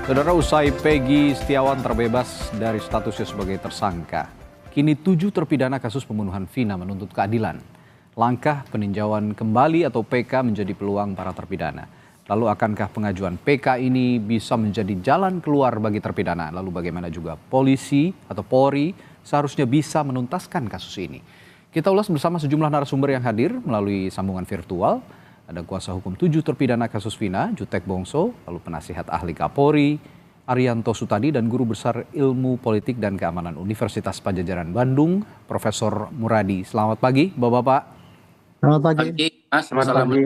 Saudara, usai Peggy Setiawan terbebas dari statusnya sebagai tersangka, kini 7 terpidana kasus pembunuhan Vina menuntut keadilan. Langkah peninjauan kembali atau PK menjadi peluang para terpidana. Lalu akankah pengajuan PK ini bisa menjadi jalan keluar bagi terpidana? Lalu bagaimana juga polisi atau Polri seharusnya bisa menuntaskan kasus ini? Kita ulas bersama sejumlah narasumber yang hadir melalui sambungan virtual. Ada kuasa hukum 7 terpidana kasus Vina, Jutek Bongso, lalu penasihat ahli Kapolri, Arianto Sutadi, dan Guru Besar Ilmu Politik dan Keamanan Universitas Padjadjaran Bandung, Profesor Muradi. Selamat pagi, Bapak-Bapak. Selamat pagi. Mas. Selamat pagi.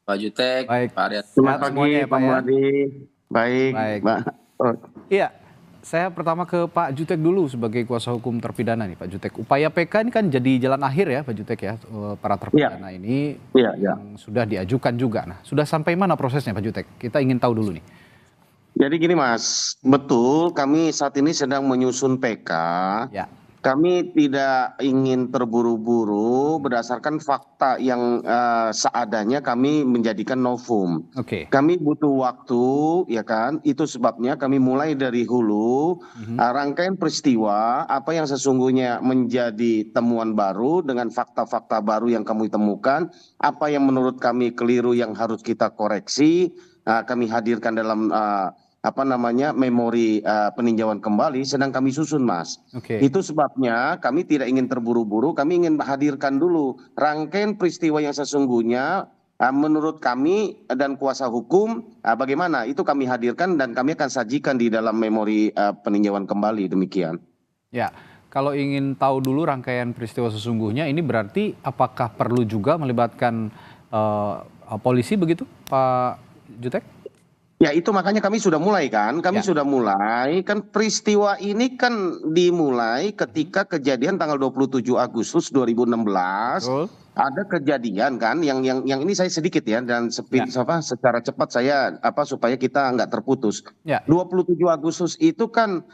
Pak Jutek, Baik. Pak Arianto. Selamat pagi, semuanya ya, Pak ya. Muradi. Baik, Baik. Mbak. Iya, saya pertama ke Pak Jutek dulu sebagai kuasa hukum terpidana nih, Pak Jutek. Upaya PK ini kan jadi jalan akhir ya, Pak Jutek ya, para terpidana ini yang sudah diajukan juga. Nah, sudah sampai mana prosesnya, Pak Jutek? Kita ingin tahu dulu nih. Jadi gini Mas, betul kami saat ini sedang menyusun PK. Ya. Kami tidak ingin terburu-buru berdasarkan fakta yang seadanya kami menjadikan novum. Oke. Kami butuh waktu, ya kan? Itu sebabnya kami mulai dari hulu, rangkaian peristiwa, apa yang sesungguhnya menjadi temuan baru dengan fakta-fakta baru yang kami temukan, apa yang menurut kami keliru yang harus kita koreksi, kami hadirkan dalam memori peninjauan kembali sedang kami susun, Mas. Oke. Itu sebabnya kami tidak ingin terburu-buru, kami ingin hadirkan dulu rangkaian peristiwa yang sesungguhnya menurut kami dan kuasa hukum bagaimana itu kami hadirkan dan kami akan sajikan di dalam memori peninjauan kembali, demikian. Ya, kalau ingin tahu dulu rangkaian peristiwa sesungguhnya ini berarti apakah perlu juga melibatkan polisi begitu, Pak Jutek? Ya itu makanya kami sudah mulai kan, sudah mulai kan peristiwa ini kan dimulai ketika kejadian tanggal 27 Agustus 2016. Betul. Ada kejadian kan yang ini saya sedikit ya dan secara cepat saya supaya kita nggak terputus. Ya. 27 Agustus itu kan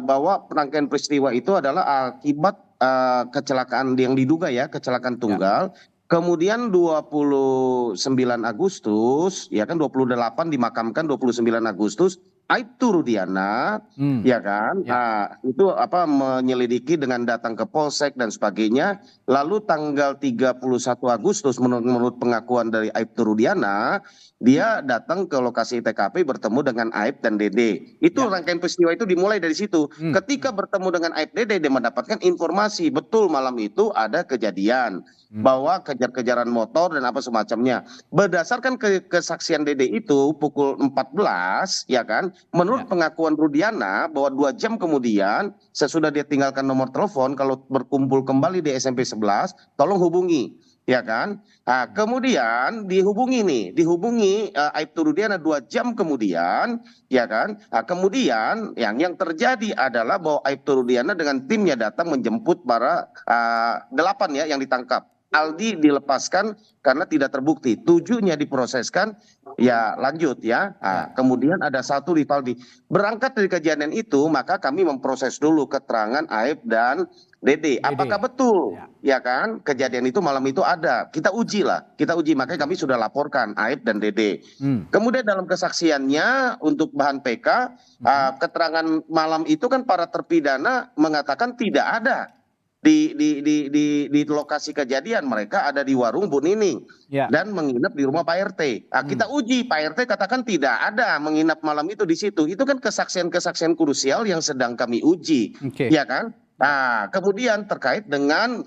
bahwa rangkaian peristiwa itu adalah akibat kecelakaan yang diduga ya, kecelakaan tunggal. Kemudian 29 Agustus, ya kan 28 dimakamkan 29 Agustus, Aibtu Rudiana, ya kan, itu menyelidiki dengan datang ke Polsek dan sebagainya. Lalu tanggal 31 Agustus menurut pengakuan dari Aibtu Rudiana, dia datang ke lokasi TKP bertemu dengan Aib dan Dede. Itu rangkaian peristiwa itu dimulai dari situ. Ketika bertemu dengan Aib Dede, dia mendapatkan informasi betul malam itu ada kejadian bahwa kejar-kejaran motor dan apa semacamnya. Berdasarkan kesaksian Dede itu pukul 14, ya kan, menurut pengakuan Rudiana bahwa 2 jam kemudian sesudah dia tinggalkan nomor telepon, kalau berkumpul kembali di SMP 11, tolong hubungi, ya kan. Kemudian dihubungi Aibtu Rudiana 2 jam kemudian, ya kan. Kemudian yang terjadi adalah bahwa Aibtu Rudiana dengan timnya datang menjemput para 8 ya yang ditangkap. Aldi dilepaskan karena tidak terbukti, 7-nya diproseskan, ya lanjut ya. Kemudian ada 1 Rivaldi. Berangkat dari kejadian itu, maka kami memproses dulu keterangan Aib dan Dede. Apakah betul, ya kan, kejadian itu malam itu ada. Kita uji, makanya kami sudah laporkan Aib dan Dede. Kemudian dalam kesaksiannya untuk bahan PK, keterangan malam itu kan para terpidana mengatakan tidak ada di lokasi kejadian, mereka ada di warung Bu Nining dan menginap di rumah Pak RT. Kita uji, Pak RT katakan tidak ada menginap malam itu di situ. Itu kan kesaksian-kesaksian krusial yang sedang kami uji, ya kan? Kemudian terkait dengan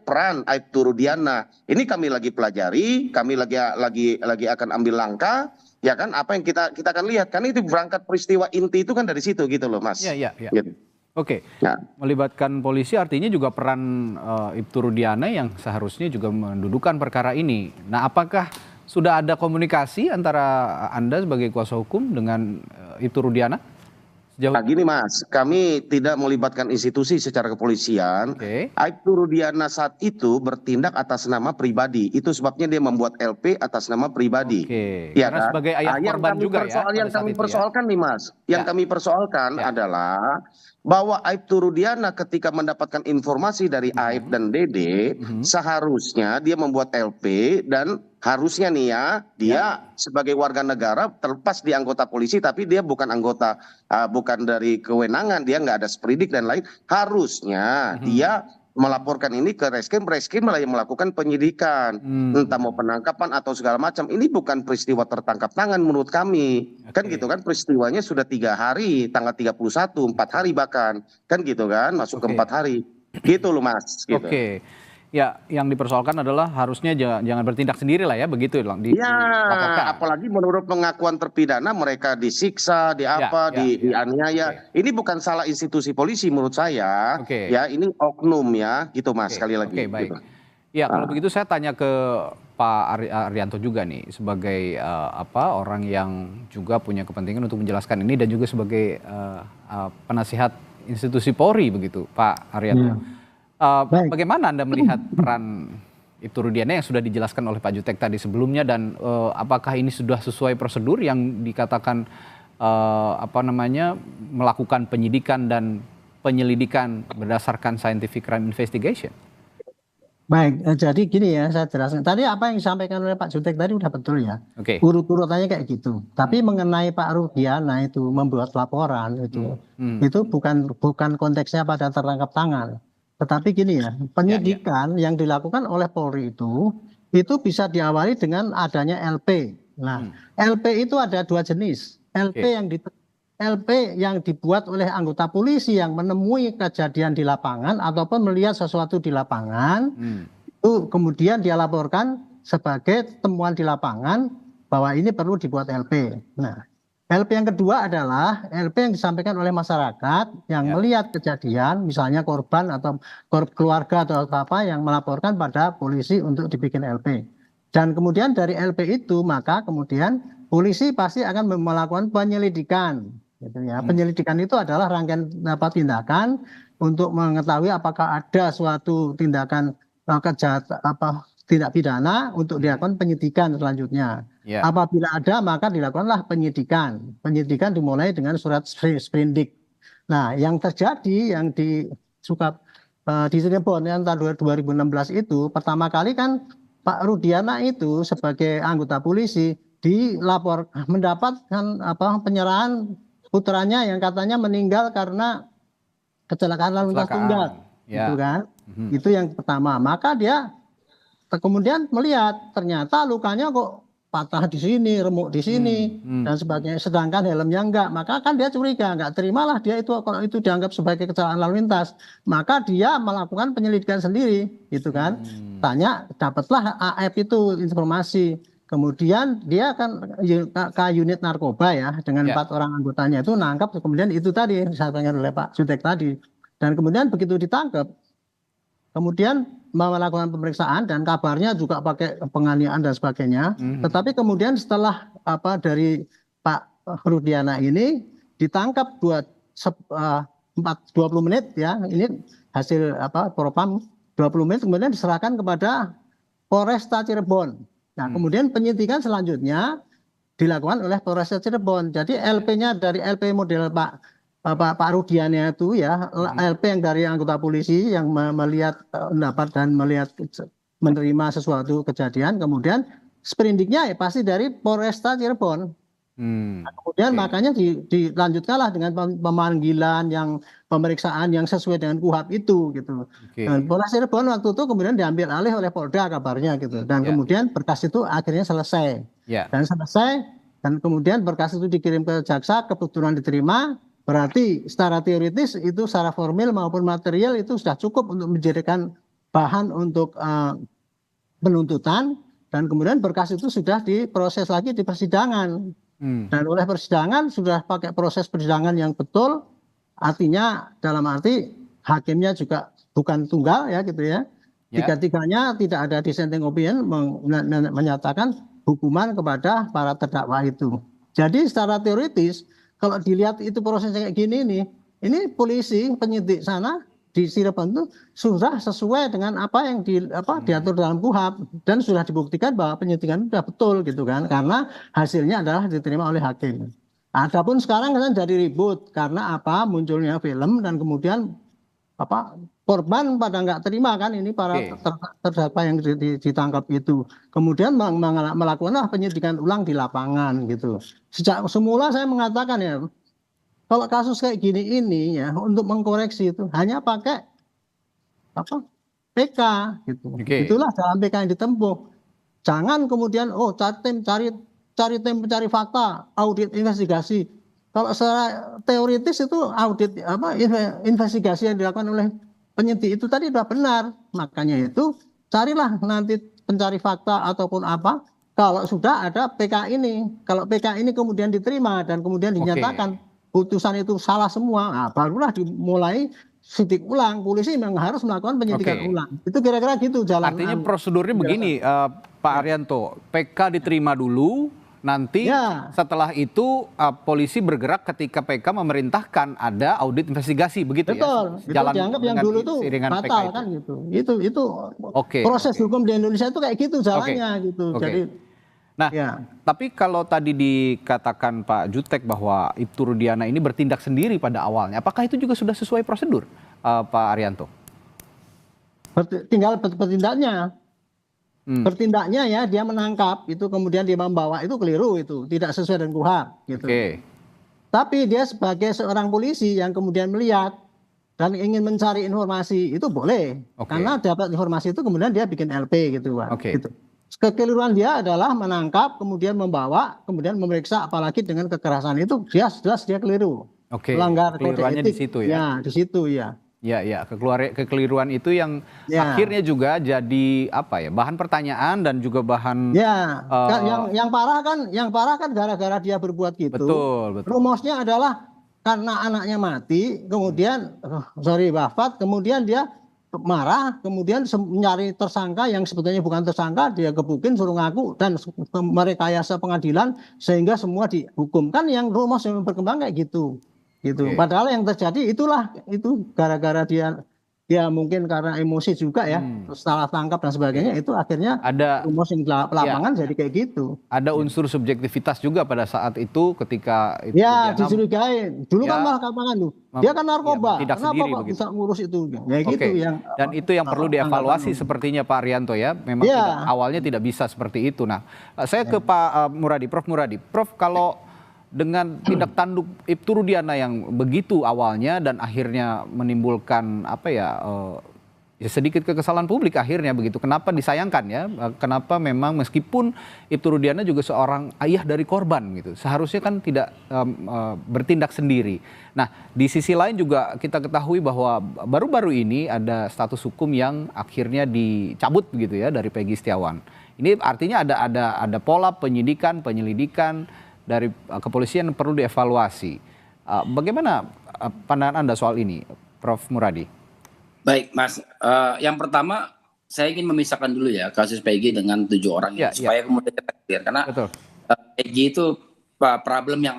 peran Aibtu Rudiana, ini kami lagi pelajari, kami lagi akan ambil langkah, ya kan? Apa yang kita akan lihat, kan itu berangkat peristiwa inti itu kan dari situ gitu loh, Mas. Iya. Gitu. Oke, melibatkan polisi artinya juga peran Aibtu Rudiana yang seharusnya juga mendudukan perkara ini. Nah, apakah sudah ada komunikasi antara Anda sebagai kuasa hukum dengan Aibtu Rudiana? Gini Mas, kami tidak melibatkan institusi secara kepolisian. Aibtu Rudiana saat itu bertindak atas nama pribadi. Itu sebabnya dia membuat LP atas nama pribadi. Ya, karena sebagai ayah korban juga ya. Yang kami persoalkan nih Mas, yang kami persoalkan adalah bahwa Aibtu Rudiana ketika mendapatkan informasi dari Aib dan Dede, seharusnya dia membuat LP dan harusnya nih ya, dia sebagai warga negara terlepas di anggota polisi, tapi dia bukan anggota, bukan dari kewenangan, dia nggak ada sprindik dan lain. Harusnya dia melaporkan ini ke Reskrim malah yang melakukan penyidikan, entah mau penangkapan atau segala macam. Ini bukan peristiwa tertangkap tangan menurut kami, kan gitu kan, peristiwanya sudah 3 hari, tanggal 31, 4 hari bahkan, kan gitu kan, masuk ke 4 hari, gitu loh Mas. Gitu. Oke. Ya, yang dipersoalkan adalah harusnya jangan bertindak sendiri lah ya, begitu ya, apalagi menurut pengakuan terpidana mereka disiksa, dianiaya. Ini bukan salah institusi polisi menurut saya. Ya, ini oknum ya, gitu Mas, sekali lagi. Oke, baik. Gitu. Ya, kalau begitu saya tanya ke Pak Arianto juga nih, sebagai orang yang juga punya kepentingan untuk menjelaskan ini dan juga sebagai penasihat institusi Polri begitu, Pak Arianto. Bagaimana Anda melihat peran Ibtu Rudiana yang sudah dijelaskan oleh Pak Jutek tadi sebelumnya, dan apakah ini sudah sesuai prosedur yang dikatakan melakukan penyidikan dan penyelidikan berdasarkan scientific crime investigation? Baik, jadi gini ya, saya jelaskan. Tadi apa yang disampaikan oleh Pak Jutek tadi udah betul ya. Urut-urutannya kayak gitu. Tapi mengenai Pak Rudiana itu membuat laporan itu bukan konteksnya pada tertangkap tangan. Tetapi gini ya, penyidikan yang dilakukan oleh Polri itu bisa diawali dengan adanya LP. Nah, LP itu ada 2 jenis. LP yang dibuat oleh anggota polisi yang menemui kejadian di lapangan ataupun melihat sesuatu di lapangan, itu kemudian dia laporkan sebagai temuan di lapangan bahwa ini perlu dibuat LP. Nah, LP yang kedua adalah LP yang disampaikan oleh masyarakat yang melihat kejadian, misalnya korban atau keluarga atau apa yang melaporkan pada polisi untuk dibikin LP. Dan kemudian dari LP itu maka kemudian polisi pasti akan melakukan penyelidikan. Gitu ya. Penyelidikan itu adalah rangkaian tindakan untuk mengetahui apakah ada suatu tindakan tindak pidana untuk dilakukan penyidikan selanjutnya. Apabila ada maka dilakukanlah penyidikan. Penyidikan dimulai dengan surat sprindik. Nah, yang terjadi yang di Cirebon yang tahun 2016 itu pertama kali kan Pak Rudiana itu sebagai anggota polisi mendapatkan penyerahan putranya yang katanya meninggal karena kecelakaan lalu lintas tunggal. Gitu kan? Itu yang pertama. Maka dia kemudian melihat ternyata lukanya kok patah di sini, remuk di sini dan sebagainya, sedangkan helmnya enggak. Maka kan dia curiga, enggak terimalah dia itu kalau itu dianggap sebagai kecelakaan lalu lintas. Maka dia melakukan penyelidikan sendiri, gitu kan. Tanya, dapatlah AF itu informasi. Kemudian dia kan ke unit narkoba ya dengan 4 orang anggotanya itu nangkap, kemudian itu tadi disampaikan oleh Pak Jutek tadi. Dan kemudian begitu ditangkap, kemudian melakukan pemeriksaan dan kabarnya juga pakai penganiayaan dan sebagainya. Tetapi kemudian setelah dari Pak Rudiana ini ditangkap 20 menit ya, ini hasil propam 20 menit kemudian diserahkan kepada Polresta Cirebon. Nah, kemudian penyidikan selanjutnya dilakukan oleh Polresta Cirebon. Jadi LP-nya dari LP model Pak Rudiana itu ya, LP yang dari anggota polisi yang melihat pendapat dan menerima sesuatu kejadian, kemudian sprindiknya ya pasti dari Polresta Cirebon. Nah, kemudian makanya dilanjutkanlah dengan pemanggilan yang pemeriksaan yang sesuai dengan KUHAP itu gitu. Dan Polres Cirebon waktu itu kemudian diambil alih oleh Polda kabarnya gitu. Dan kemudian berkas itu akhirnya selesai. Dan selesai dan kemudian berkas itu dikirim ke jaksa, kebetulan diterima. Berarti secara teoritis itu secara formil maupun material itu sudah cukup untuk menjadikan bahan untuk penuntutan, dan kemudian berkas itu sudah diproses lagi di persidangan. Dan oleh persidangan sudah pakai proses persidangan yang betul, artinya dalam arti hakimnya juga bukan tunggal ya gitu ya. Tiga-tiganya tidak ada dissenting opinion menyatakan hukuman kepada para terdakwa itu. Jadi secara teoritis kalau dilihat itu prosesnya kayak gini nih, ini polisi penyidik sana di Cirebon itu sudah sesuai dengan apa yang diatur dalam KUHAP dan sudah dibuktikan bahwa penyidikan sudah betul gitu kan, karena hasilnya adalah diterima oleh hakim. Adapun sekarang kan jadi ribut karena munculnya film dan kemudian apa korban pada nggak terima kan ini para terdakwa yang ditangkap itu. Kemudian melakukan penyidikan ulang di lapangan gitu. Sejak semula saya mengatakan ya, kalau kasus kayak gini ini ya untuk mengkoreksi itu hanya pakai apa PK gitu. Itulah dalam PK yang ditempuh. Jangan kemudian cari tim pencari fakta, audit investigasi. Kalau secara teoritis itu audit investigasi yang dilakukan oleh penyidik itu tadi sudah benar. Makanya itu carilah nanti pencari fakta ataupun apa. Kalau sudah ada PK ini, kalau PK ini kemudian diterima dan kemudian dinyatakan putusan itu salah semua, nah, barulah dimulai sidik ulang. Polisi memang harus melakukan penyidikan ulang. Itu kira-kira gitu jalan. Artinya prosedurnya begini, Pak Arianto, PK diterima dulu. Nanti setelah itu polisi bergerak ketika PK memerintahkan ada audit investigasi, begitu ya? Betul, itu dianggap yang dulu itu batal kan gitu. Itu proses hukum di Indonesia itu kayak gitu jalannya gitu. Jadi, tapi kalau tadi dikatakan Pak Jutek bahwa Ibtu Rudiana ini bertindak sendiri pada awalnya, apakah itu juga sudah sesuai prosedur, Pak Arianto? Tinggal bertindaknya. Bertindaknya ya dia menangkap itu kemudian dia membawa itu keliru, itu tidak sesuai dengan KUHP gitu. Tapi dia sebagai seorang polisi yang kemudian melihat dan ingin mencari informasi itu boleh, karena dapat informasi itu kemudian dia bikin LP gitu Pak. Gitu. Kekeliruan dia adalah menangkap kemudian membawa kemudian memeriksa, apalagi dengan kekerasan itu jelas dia keliru. Melanggar kode etik. Di situ ya. Ya, di situ ya. Ya, kekeliruan itu yang akhirnya juga jadi bahan pertanyaan dan juga bahan yang parah kan gara-gara dia berbuat gitu. Betul. Rumusnya adalah karena anaknya mati, kemudian wafat, kemudian dia marah, kemudian mencari tersangka yang sebetulnya bukan tersangka, dia gebukin suruh ngaku dan merekayasa pengadilan sehingga semua dihukum. Kan yang rumus yang berkembang kayak gitu. Padahal yang terjadi itu gara-gara dia mungkin karena emosi juga ya, salah tangkap dan sebagainya, itu akhirnya ada rumus yang lapangan jadi kayak gitu. Ada unsur subjektivitas juga pada saat itu ketika itu dicurigain. Dulu kan malah kapangan tuh. Dia kan narkoba. Kenapa kok bisa ngurus itu? Ya gitu yang. Dan itu yang perlu dievaluasi sepertinya Pak Arianto ya. Memang awalnya tidak bisa seperti itu. Nah, saya ke Pak Muradi, Prof Muradi. Prof, kalau dengan tindak tanduk Ibtu Rudiana yang begitu awalnya dan akhirnya menimbulkan sedikit kekesalan publik akhirnya begitu. Kenapa disayangkan ya? Kenapa memang meskipun Ibtu Rudiana juga seorang ayah dari korban gitu, seharusnya kan tidak bertindak sendiri. Nah, di sisi lain juga kita ketahui bahwa baru-baru ini ada status hukum yang akhirnya dicabut begitu ya dari Peggy Setiawan. Ini artinya ada pola penyelidikan dari kepolisian perlu dievaluasi. Bagaimana pandangan Anda soal ini, Prof Muradi? Baik, Mas. Yang pertama, saya ingin memisahkan dulu ya kasus Peggy dengan 7 orang ini, supaya kemudian kita clear. Karena Peggy itu problem yang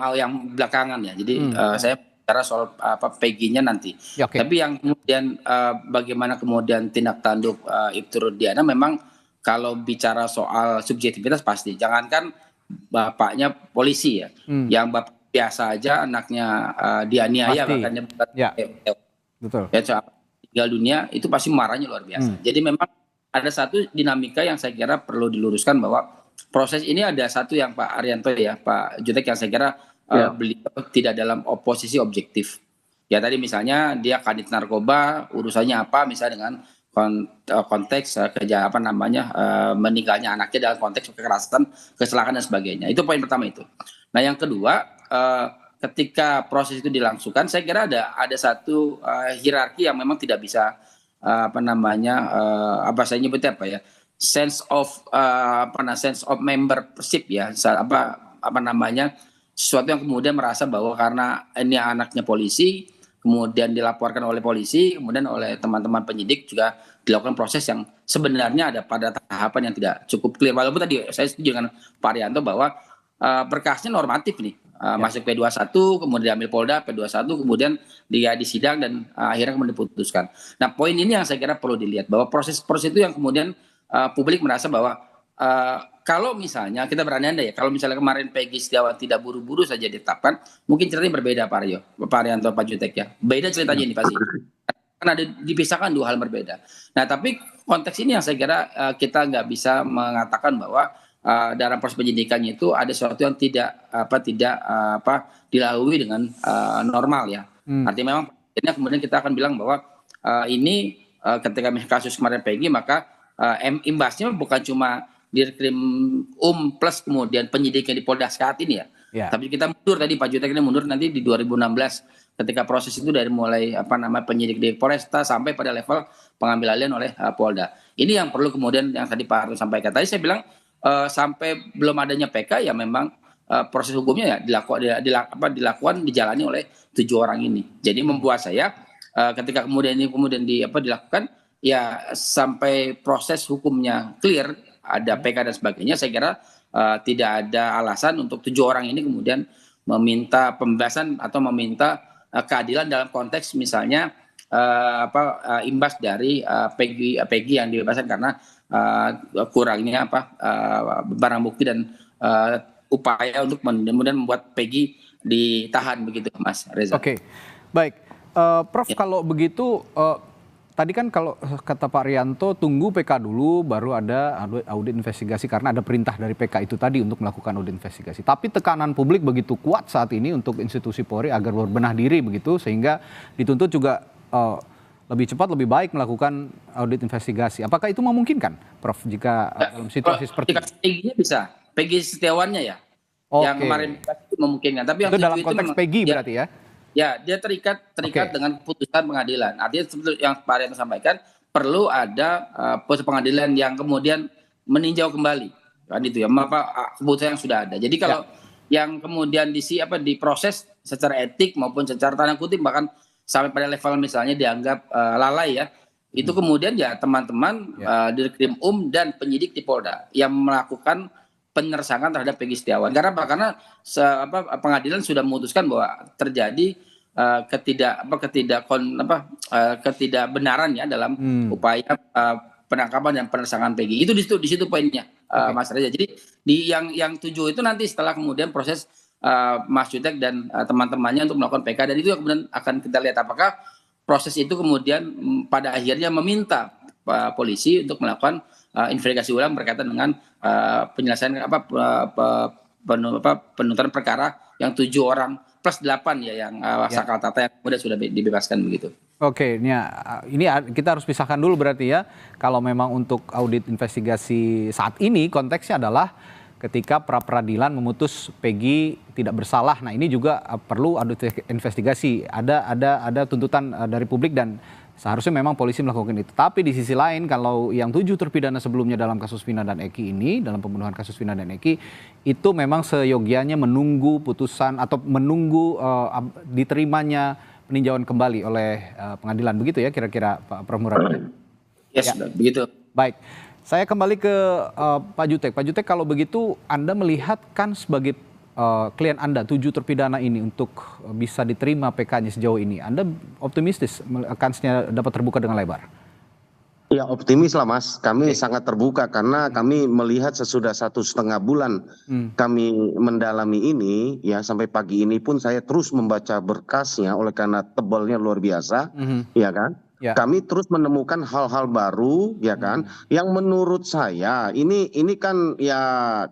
belakangan ya. Jadi saya bicara soal Peggy-nya nanti. Tapi yang kemudian bagaimana kemudian tindak tanduk Ibtu Rudiana, memang kalau bicara soal subjektivitas pasti. Jangankan bapaknya polisi ya, yang bapak biasa aja anaknya dianiaya bahkan betul. Tinggal dunia itu pasti marahnya luar biasa. Jadi memang ada satu dinamika yang saya kira perlu diluruskan, bahwa proses ini ada satu yang Pak Arianto ya, Pak Jutek, yang saya kira beliau tidak dalam oposisi objektif. Ya tadi misalnya dia kadit narkoba, urusannya apa misalnya dengan konteks meninggalnya anaknya dalam konteks kekerasan, kecelakaan dan sebagainya. Itu poin pertama itu. Nah yang kedua, ketika proses itu dilangsungkan, saya kira ada satu hierarki yang memang tidak bisa saya nyebutnya sense of membership ya, sesuatu yang kemudian merasa bahwa karena ini anaknya polisi, kemudian dilaporkan oleh polisi, kemudian oleh teman-teman penyidik juga dilakukan proses yang sebenarnya ada pada tahapan yang tidak cukup clear. Walaupun tadi saya setuju dengan Pak Arianto bahwa berkasnya normatif nih, masuk P21, kemudian diambil Polda, P21, kemudian dia disidang dan akhirnya kemudian diputuskan. Nah poin ini yang saya kira perlu dilihat, bahwa proses itu yang kemudian publik merasa bahwa kalau misalnya kita berandai-andai ya, kalau misalnya kemarin Peggy Setiawan tidak buru-buru saja ditetapkan, mungkin ceritanya berbeda Pak Arianto, Pak Jutek ya. Beda ceritanya ini pasti. kan ada dipisahkan dua hal berbeda. Nah, tapi konteks ini yang saya kira kita nggak bisa mengatakan bahwa dalam proses penyidikannya itu ada sesuatu yang tidak dilalui dengan normal ya. Artinya memang kemudian kita akan bilang bahwa ini ketika kasus kemarin Peggy, maka imbasnya bukan cuma Dirkrim plus kemudian penyidiknya di Polda saat ini ya. Tapi kita mundur tadi, Pak Jutek ini mundur nanti di 2016 ketika proses itu dari mulai penyidik di Polresta sampai pada level pengambil alihan oleh Polda. Ini yang perlu kemudian yang tadi Pak Arto sampaikan. Tadi saya bilang sampai belum adanya PK ya memang proses hukumnya ya dilakukan dijalani oleh 7 orang ini. Jadi membuat saya ketika kemudian dilakukan ya sampai proses hukumnya clear, ada PK dan sebagainya, saya kira tidak ada alasan untuk 7 orang ini kemudian meminta pembebasan atau meminta keadilan dalam konteks misalnya imbas dari Peggy yang dibebaskan karena kurangnya barang bukti dan upaya untuk kemudian membuat Peggy ditahan begitu, Mas Reza. Oke, baik, Prof. Kalau begitu tadi kan kalau kata Pak Rianto tunggu PK dulu baru ada audit investigasi karena ada perintah dari PK itu tadi untuk melakukan audit investigasi. Tapi tekanan publik begitu kuat saat ini untuk institusi Polri agar berbenah diri begitu sehingga dituntut juga lebih cepat lebih baik melakukan audit investigasi. Apakah itu memungkinkan, Prof? Jika dalam situasi seperti ini? Peggy-nya bisa, Peggy Setiawannya ya. Yang kemarin itu memungkinkan. Tapi yang itu dalam konteks Peggy berarti ya? Ya, dia terikat dengan keputusan pengadilan. Artinya seperti yang Pak Rianto sampaikan, perlu ada proses pengadilan yang kemudian meninjau kembali, kan itu ya, keputusan yang sudah ada. Jadi kalau yang kemudian diproses secara etik maupun secara tanda kutip bahkan sampai pada level misalnya dianggap lalai ya, itu kemudian ya teman-teman Dirkrim dan penyidik di Polda yang melakukan penyersangan terhadap Peggy Setiawan. Karena pengadilan sudah memutuskan bahwa terjadi ketidakbenaran ya dalam upaya penangkapan dan penyersangan Peggy. Itu di situ poinnya, Mas Reza. Jadi yang 7 itu nanti setelah kemudian proses Mas Jutek dan teman-temannya untuk melakukan PK, dan itu kemudian akan kita lihat apakah proses itu kemudian pada akhirnya meminta polisi untuk melakukan investigasi ulang berkaitan dengan penyelesaian penuntutan perkara yang 7 orang plus 8 ya yang Sakal Tata yang kemudian sudah dibebaskan begitu. Oke, ini kita harus pisahkan dulu berarti ya. Kalau memang untuk audit investigasi saat ini konteksnya adalah ketika pra-peradilan memutus Peggy tidak bersalah. Nah, ini juga perlu audit investigasi. Ada tuntutan dari publik dan seharusnya memang polisi melakukan itu. Tapi di sisi lain kalau yang 7 terpidana sebelumnya dalam kasus Vina dan Eki ini, dalam pembunuhan kasus Vina dan Eki, itu memang seyogianya menunggu putusan atau menunggu diterimanya peninjauan kembali oleh pengadilan. Begitu ya kira-kira Pak Prof Muradi? Yes, begitu. Baik, saya kembali ke Pak Jutek. Pak Jutek, kalau begitu Anda melihat kan sebagai klien Anda 7 terpidana ini untuk bisa diterima PK-nya sejauh ini, Anda optimistis kansnya dapat terbuka dengan lebar? Ya, optimis lah Mas, kami sangat terbuka karena kami melihat sesudah 1,5 bulan kami mendalami ini ya, sampai pagi ini pun saya terus membaca berkasnya oleh karena tebalnya luar biasa, ya kan. Kami terus menemukan hal-hal baru ya kan, yang menurut saya ini kan ya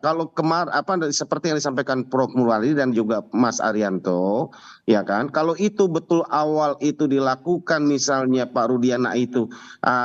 kalau seperti yang disampaikan Prof Muradi dan juga Mas Arianto ya kan, kalau itu betul awal itu dilakukan misalnya Pak Rudiana itu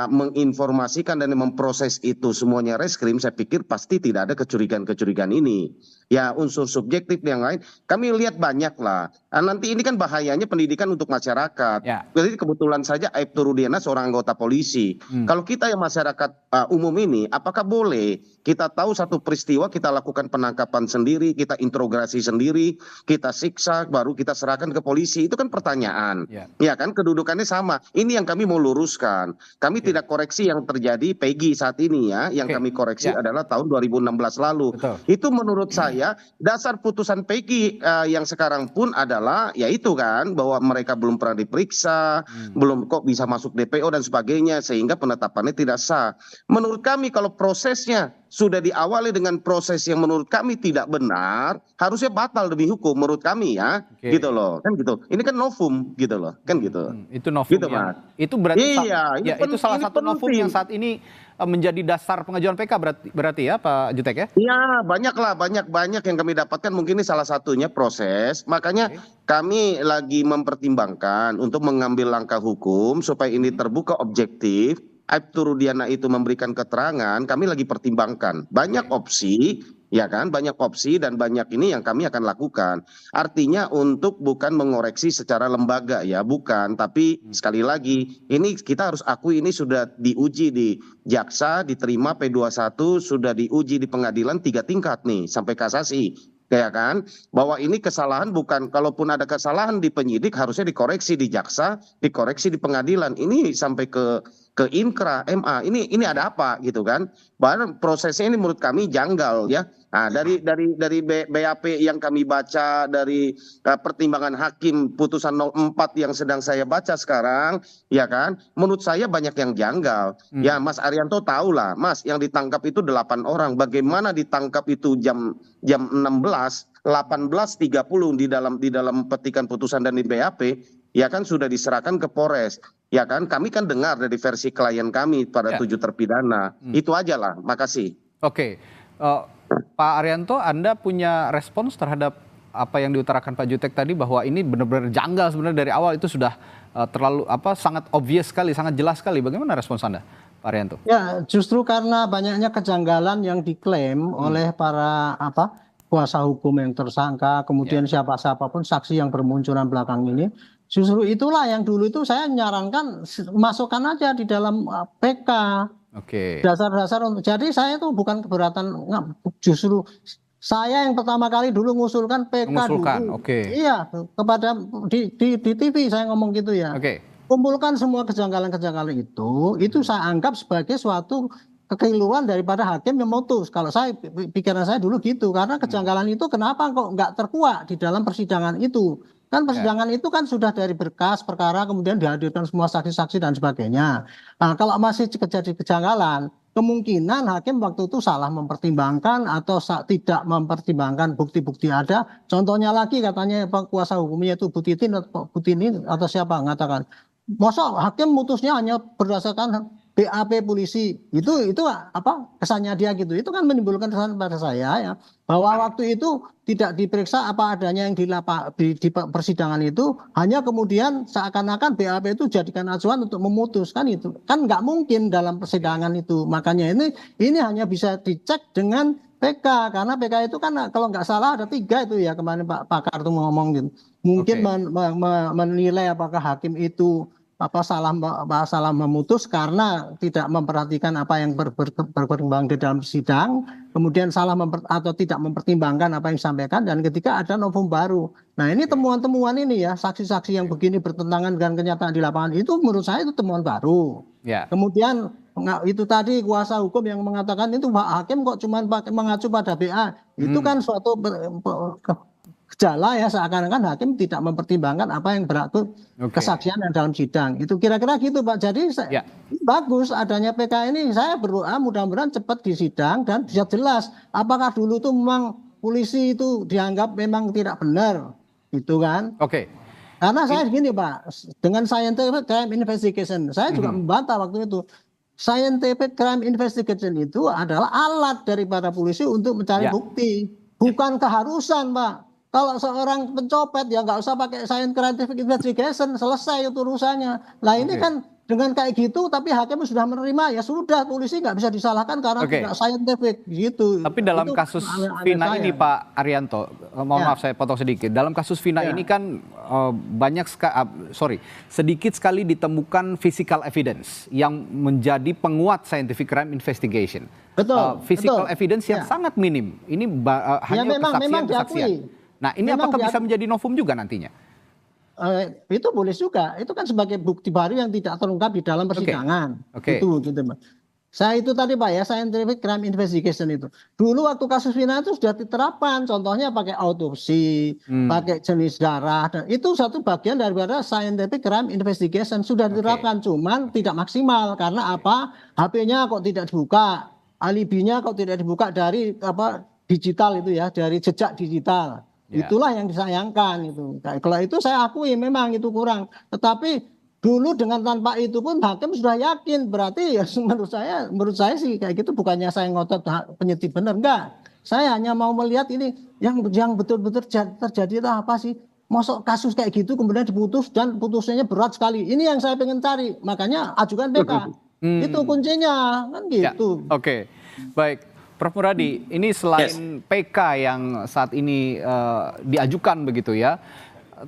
menginformasikan dan memproses itu semuanya reskrim, saya pikir pasti tidak ada kecurigaan ini. Ya, unsur subjektif yang lain kami lihat banyak lah. Nanti ini kan bahayanya pendidikan untuk masyarakat. Jadi kebetulan saja Aibtu Rudiana seorang anggota polisi. Kalau kita yang masyarakat umum ini, apakah boleh kita tahu satu peristiwa kita lakukan penangkapan sendiri, kita interogasi sendiri, kita siksa, baru kita serahkan ke polisi? Itu kan pertanyaan. Ya kan, kedudukannya sama. Ini yang kami mau luruskan. Kami tidak koreksi yang terjadi Peggy saat ini ya. Yang kami koreksi adalah tahun 2016 lalu. Itu menurut saya dasar putusan Peggy yang sekarang pun adalah yaitu kan bahwa mereka belum pernah diperiksa, belum kok bisa masuk DPO dan sebagainya, sehingga penetapannya tidak sah. Menurut kami kalau prosesnya sudah diawali dengan proses yang menurut kami tidak benar, harusnya batal demi hukum menurut kami ya, gitu loh, kan gitu. Ini kan novum gitu loh, kan gitu. Itu novum Gitu, yang, Mas. itu berarti Iya, ya, itu salah satu novum yang saat ini menjadi dasar pengajuan PK berarti ya Pak Jutek ya? Iya, banyak yang kami dapatkan, mungkin ini salah satunya proses. Makanya kami lagi mempertimbangkan untuk mengambil langkah hukum supaya ini terbuka objektif. Aibtu Rudiana itu memberikan keterangan, kami lagi pertimbangkan. Banyak opsi, ya kan? Banyak opsi dan banyak ini yang kami akan lakukan. Artinya untuk bukan mengoreksi secara lembaga ya, bukan. Tapi sekali lagi, ini kita harus akui ini sudah diuji di jaksa, diterima P21, sudah diuji di pengadilan 3 tingkat nih, sampai kasasi. Ya kan, bahwa ini kesalahan bukan, kalaupun ada kesalahan di penyidik harusnya dikoreksi di jaksa, dikoreksi di pengadilan. Ini sampai ke Inkra, MA, ini ada apa gitu kan? Bahkan prosesnya ini menurut kami janggal ya. Nah, dari BAP yang kami baca, dari pertimbangan hakim putusan 04 yang sedang saya baca sekarang, ya kan? Menurut saya banyak yang janggal. Ya, Mas Arianto tahu lah, Mas, yang ditangkap itu 8 orang. Bagaimana ditangkap itu jam 16, 18.30 di dalam petikan putusan dan di BAP, ya kan sudah diserahkan ke Polres. Ya kan, kami kan dengar dari versi klien kami pada 7 terpidana. Itu aja lah, makasih. Oke, Pak Arianto, Anda punya respons terhadap apa yang diutarakan Pak Jutek tadi, bahwa ini benar-benar janggal sebenarnya dari awal, itu sudah terlalu sangat obvious sekali, sangat jelas sekali. Bagaimana respons Anda, Pak Arianto? Ya, justru karena banyaknya kejanggalan yang diklaim oleh para kuasa hukum yang tersangka, kemudian siapapun saksi yang bermunculan belakang ini. Justru itulah yang dulu itu saya nyarankan masukkan aja di dalam PK. Oke. Dasar-dasar untuk, jadi saya itu bukan keberatan, justru saya yang pertama kali dulu ngusulkan PK dulu. Iya, kepada di TV saya ngomong gitu ya. Kumpulkan semua kejanggalan-kejanggalan itu saya anggap sebagai suatu kekeliruan daripada hakim yang memutus. Kalau saya, pikiran saya dulu gitu, karena kejanggalan itu kenapa kok nggak terkuak di dalam persidangan itu. Kan persidangan itu kan sudah dari berkas perkara, kemudian dihadirkan semua saksi-saksi dan sebagainya. Nah, kalau masih terjadi kejanggalan, kemungkinan hakim waktu itu salah mempertimbangkan atau tidak mempertimbangkan bukti-bukti ada. Contohnya lagi katanya kuasa hukumnya itu Butini atau siapa mengatakan, masa hakim mutusnya hanya berdasarkan BAP polisi, itu kesannya dia gitu. Itu kan menimbulkan kesan pada saya ya, bahwa waktu itu tidak diperiksa apa adanya yang di persidangan itu, hanya kemudian seakan-akan BAP itu jadikan acuan untuk memutuskan. Itu kan nggak mungkin dalam persidangan itu. Makanya ini hanya bisa dicek dengan PK, karena PK itu kan kalau nggak salah ada 3 itu ya, kemarin Pak Pakar itu ngomong gitu. Mungkin menilai apakah hakim itu salah memutus karena tidak memperhatikan apa yang berkembang di dalam sidang, kemudian salah atau tidak mempertimbangkan apa yang disampaikan, dan ketika ada novum baru. Nah, ini temuan-temuan ini ya, saksi-saksi yang begini bertentangan dengan kenyataan di lapangan, itu menurut saya itu temuan baru. Kemudian itu tadi kuasa hukum yang mengatakan itu Pak Hakim kok cuma mengacu pada BA, itu kan suatu gejala ya, seakan-akan hakim tidak mempertimbangkan apa yang berlaku kesaksian yang dalam sidang. Itu kira-kira gitu Pak. Jadi bagus adanya PK ini. Saya berdoa mudah-mudahan cepat di sidang dan bisa jelas apakah dulu itu memang polisi itu dianggap memang tidak benar, gitu kan? Karena saya gini Pak, dengan scientific crime investigation, saya juga membantah waktu itu. Scientific crime investigation itu adalah alat daripada polisi untuk mencari bukti, bukan keharusan Pak. Kalau seorang pencopet ya nggak usah pakai scientific investigation, selesai itu urusannya. Lah ini kan dengan kayak gitu, tapi hakim sudah menerima, ya sudah, polisi nggak bisa disalahkan karena tidak scientific gitu. Tapi dalam kasus Vina ini Pak Arianto, mohon maaf saya potong sedikit. Dalam kasus Vina ini kan sedikit sekali ditemukan physical evidence yang menjadi penguat scientific crime investigation. Physical evidence yang sangat minim. Ini hanya kesaksian. Nah, ini apakah bisa menjadi novum juga nantinya? Itu boleh juga. Itu kan sebagai bukti baru yang tidak terungkap di dalam persidangan. Itu gitu, Pak. Saya itu tadi Pak ya, scientific crime investigation itu. Dulu waktu kasus Vina itu sudah diterapkan. Contohnya pakai autopsi, pakai jenis darah. Dan itu satu bagian daripada scientific crime investigation. Sudah diterapkan, cuman tidak maksimal. Karena apa? HP-nya kok tidak dibuka. alibinya kok tidak dibuka dari digital itu ya, dari jejak digital. Itulah yang disayangkan itu. Kalau itu saya akui memang itu kurang. Tetapi dulu dengan tanpa itu pun hakim sudah yakin, berarti ya menurut saya sih kayak gitu, bukannya saya ngotot penyidik benar, enggak. Saya hanya mau melihat ini yang betul-betul terjadi itu apa sih? Masuk kasus kayak gitu kemudian diputus dan putusannya berat sekali. Ini yang saya pengen cari. Makanya ajukan PK. Itu kuncinya kan gitu. Ya, oke. Baik. Prof Muradi, ini selain PK yang saat ini diajukan begitu ya,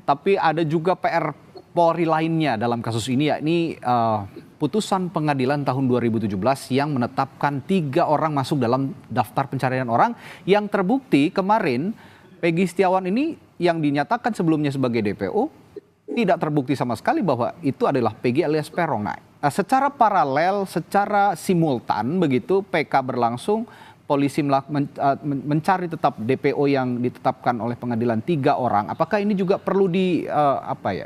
tapi ada juga PR Polri lainnya dalam kasus ini, yakni putusan pengadilan tahun 2017 yang menetapkan 3 orang masuk dalam daftar pencarian orang, yang terbukti kemarin Peggy Setiawan ini yang dinyatakan sebelumnya sebagai DPO tidak terbukti sama sekali bahwa itu adalah Peggy alias Peron. Nah, secara paralel, secara simultan begitu PK berlangsung, polisi mencari tetap DPO yang ditetapkan oleh pengadilan 3 orang. Apakah ini juga perlu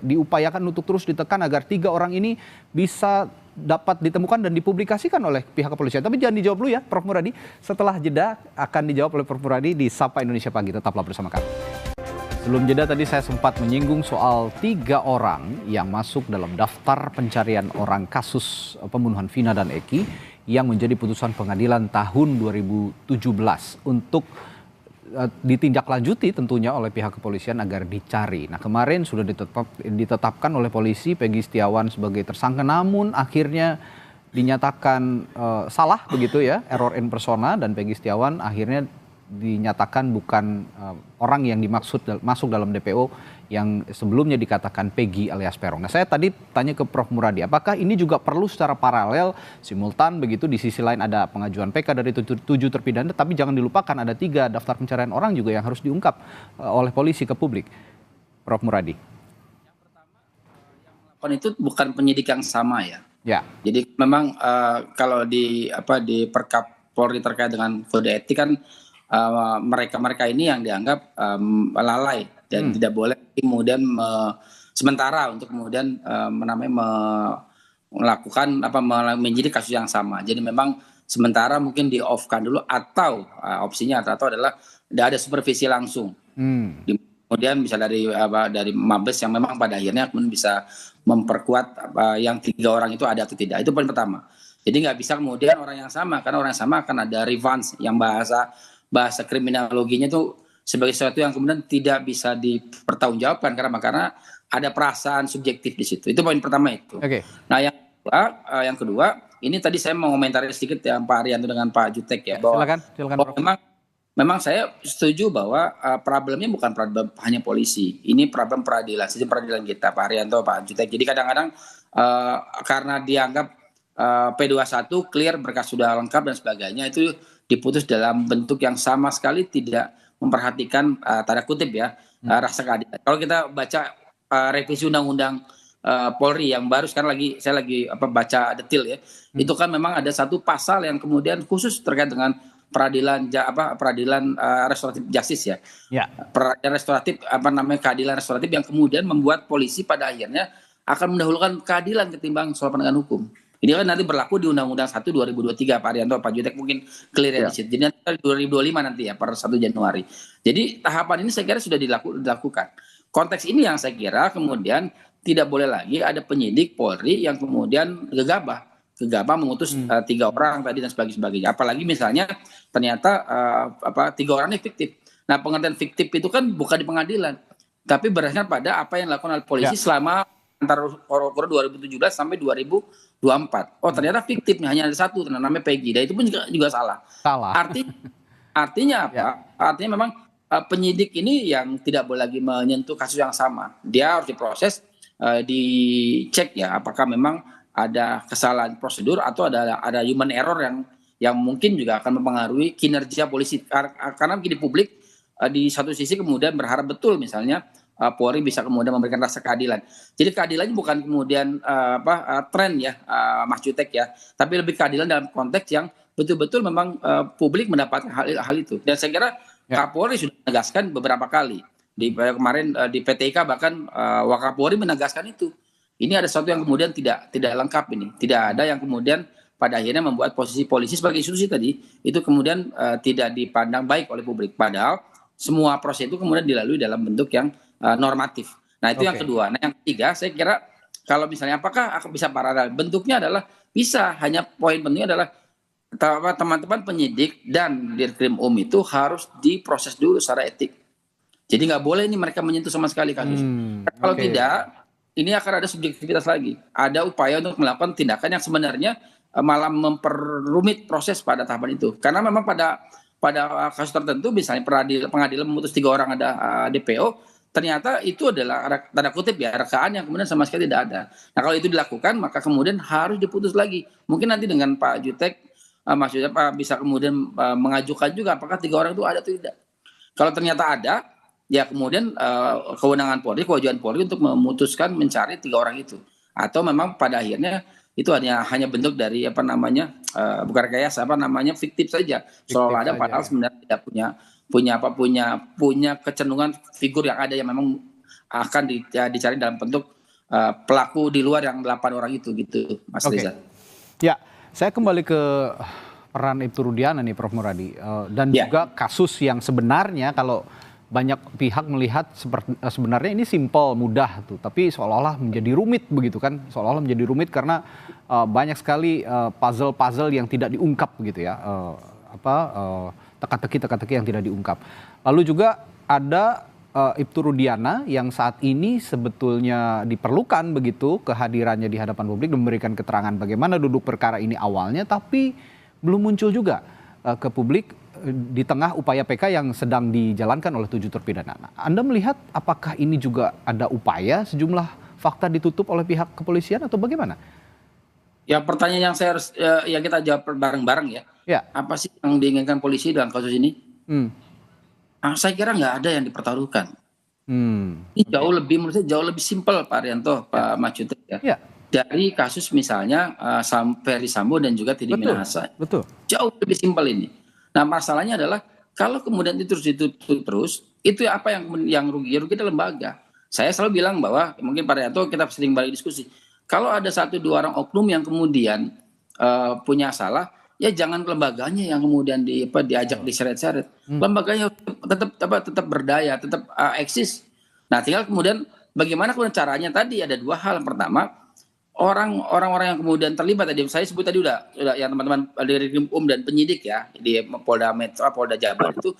diupayakan untuk terus ditekan agar 3 orang ini bisa dapat ditemukan dan dipublikasikan oleh pihak kepolisian? Tapi jangan dijawab dulu ya, Prof Muradi. Setelah jeda akan dijawab oleh Prof Muradi di Sapa Indonesia Pagi. Tetaplah bersama kami. Sebelum jeda tadi saya sempat menyinggung soal 3 orang yang masuk dalam daftar pencarian orang kasus pembunuhan Vina dan Eki yang menjadi putusan pengadilan tahun 2017 untuk ditindaklanjuti tentunya oleh pihak kepolisian agar dicari. Nah, kemarin sudah ditetapkan oleh polisi Peggy Setiawan sebagai tersangka, namun akhirnya dinyatakan salah begitu ya, error in persona, dan Peggy Setiawan akhirnya dinyatakan bukan orang yang dimaksud masuk dalam DPO yang sebelumnya dikatakan Peggy alias Peron. Nah, saya tadi tanya ke Prof Muradi, apakah ini juga perlu secara paralel, simultan begitu, di sisi lain ada pengajuan PK dari 7 terpidana, tapi jangan dilupakan ada 3 daftar pencarian orang juga yang harus diungkap oleh polisi ke publik. Prof Muradi. Yang pertama, yang melakukan itu bukan penyidik yang sama ya. Ya. Jadi memang kalau di Perkap Polri terkait dengan kode etik kan mereka ini yang dianggap lalai dan tidak boleh kemudian sementara untuk kemudian melakukan menjadi kasus yang sama. Jadi memang sementara mungkin di off-kan dulu, atau opsinya atau adalah tidak ada supervisi langsung. Kemudian bisa dari Mabes yang memang pada akhirnya kemudian bisa memperkuat yang 3 orang itu ada atau tidak. Itu poin pertama. Jadi nggak bisa kemudian orang yang sama, karena orang yang sama akan ada revenge yang bahasa kriminologinya itu sebagai sesuatu yang kemudian tidak bisa dipertanggungjawabkan karena ada perasaan subjektif di situ. Itu poin pertama itu. Okay. Nah, yang kedua, ini tadi saya mau komentari sedikit ya Pak Arianto dengan Pak Jutek ya, bahwa silakan. Memang saya setuju bahwa problemnya bukan problem hanya polisi. Ini problem peradilan, sistem peradilan kita, Pak Arianto, Pak Jutek. Jadi kadang-kadang karena dianggap P21 clear, berkas sudah lengkap dan sebagainya, itu diputus dalam bentuk yang sama sekali tidak memperhatikan tanda kutip ya rasa keadilan. Kalau kita baca revisi undang-undang Polri yang baru sekarang saya lagi baca detail ya, itu kan memang ada satu pasal yang kemudian khusus terkait dengan peradilan restoratif justice ya. Peradilan restoratif keadilan restoratif yang kemudian membuat polisi pada akhirnya akan mendahulukan keadilan ketimbang soal penegakan hukum. Ini kan nanti berlaku di Undang-Undang 1 2023, Pak Arianto, Pak Jutek mungkin clear ya di situ. Jadi nanti 2025 nanti ya per 1 Januari. Jadi tahapan ini saya kira sudah dilakukan. Konteks ini yang saya kira kemudian tidak boleh lagi ada penyidik Polri yang kemudian gegabah mengutus 3 orang tadi dan sebagainya. Apalagi misalnya ternyata 3 orang ini fiktif. Nah, pengertian fiktif itu kan bukan di pengadilan, tapi berdasarkan pada apa yang dilakukan oleh polisi selama antara 2017 sampai 2024. Oh, ternyata fiktifnya hanya ada 1, namanya Peggy. Dan itu pun juga salah. Artinya apa? Artinya memang penyidik ini yang tidak boleh lagi menyentuh kasus yang sama. Dia harus diproses, dicek ya apakah memang ada kesalahan prosedur atau ada human error yang mungkin juga akan mempengaruhi kinerja polisi. Karena di publik di satu sisi kemudian berharap betul misalnya Polri bisa kemudian memberikan rasa keadilan. Jadi keadilannya bukan kemudian tren ya, Mas Jutek ya, tapi lebih keadilan dalam konteks yang betul-betul memang publik mendapatkan hal itu. Dan saya kira Kapolri sudah menegaskan beberapa kali. Kemarin di PTK bahkan Wakapolri menegaskan itu. Ini ada sesuatu yang kemudian tidak lengkap ini. Tidak ada yang kemudian pada akhirnya membuat posisi polisi sebagai institusi tadi itu kemudian tidak dipandang baik oleh publik. Padahal semua proses itu kemudian dilalui dalam bentuk yang normatif. Nah itu yang kedua. Nah yang ketiga saya kira kalau misalnya apakah akan bisa paralel? Bentuknya adalah bisa, hanya poin pentingnya adalah teman-teman penyidik dan Dirkrim itu harus diproses dulu secara etik. Jadi nggak boleh ini mereka menyentuh sama sekali kasus. Kalau tidak, ini akan ada subjektivitas lagi. Ada upaya untuk melakukan tindakan yang sebenarnya malah memperrumit proses pada tahapan itu. Karena memang pada kasus tertentu, misalnya pengadilan memutus 3 orang ada DPO, ternyata itu adalah tanda kutip ya rekaan yang kemudian sama sekali tidak ada. Nah kalau itu dilakukan maka kemudian harus diputus lagi. Mungkin nanti dengan Pak Jutek maksudnya Pak bisa kemudian mengajukan juga apakah 3 orang itu ada atau tidak. Kalau ternyata ada, ya kemudian kewenangan Polri, kewajiban Polri untuk memutuskan mencari 3 orang itu. Atau memang pada akhirnya itu hanya bentuk dari bukan rekayasa fiktif saja. Seolah ada padahal sebenarnya tidak punya kecenderungan figur yang ada yang memang akan dicari dalam bentuk pelaku di luar yang 8 orang itu gitu, Mas Reza. Ya, saya kembali ke peran Ibtu Rudiana nih, Prof. Muradi, dan juga kasus yang sebenarnya kalau banyak pihak melihat sebenarnya ini simpel, mudah tuh, tapi seolah-olah menjadi rumit begitu kan, seolah-olah menjadi rumit karena banyak sekali puzzle-puzzle yang tidak diungkap begitu ya, teka-teki yang tidak diungkap. Lalu juga ada Ibtu Rudiana yang saat ini sebetulnya diperlukan begitu kehadirannya di hadapan publik memberikan keterangan bagaimana duduk perkara ini awalnya, tapi belum muncul juga ke publik di tengah upaya PK yang sedang dijalankan oleh 7 terpidana. Nah, Anda melihat apakah ini juga ada upaya sejumlah fakta ditutup oleh pihak kepolisian atau bagaimana? Ya pertanyaan yang saya harus yang kita jawab bareng-bareng ya. Apa sih yang diinginkan polisi dalam kasus ini? Saya kira nggak ada yang dipertaruhkan. Ini jauh lebih, menurut saya jauh lebih simpel Pak Arianto, Pak Majutek ya. Dari kasus misalnya Ferry Sambo dan juga Teddy Minahasa. Jauh lebih simpel ini. Nah masalahnya adalah kalau kemudian itu terus itu apa yang rugi kita lembaga. Saya selalu bilang bahwa mungkin Pak Arianto kita sering balik diskusi. Kalau ada 1-2 orang oknum yang kemudian punya salah, ya jangan lembaganya yang kemudian diajak diseret-seret. Lembaganya tetap berdaya, tetap eksis. Nah, tinggal kemudian bagaimana kemudian caranya tadi ada 2 hal. Yang pertama, orang-orang yang kemudian terlibat tadi saya sebut tadi udah yang teman-teman dari dan penyidik ya di Polda Metro, Polda Jabar itu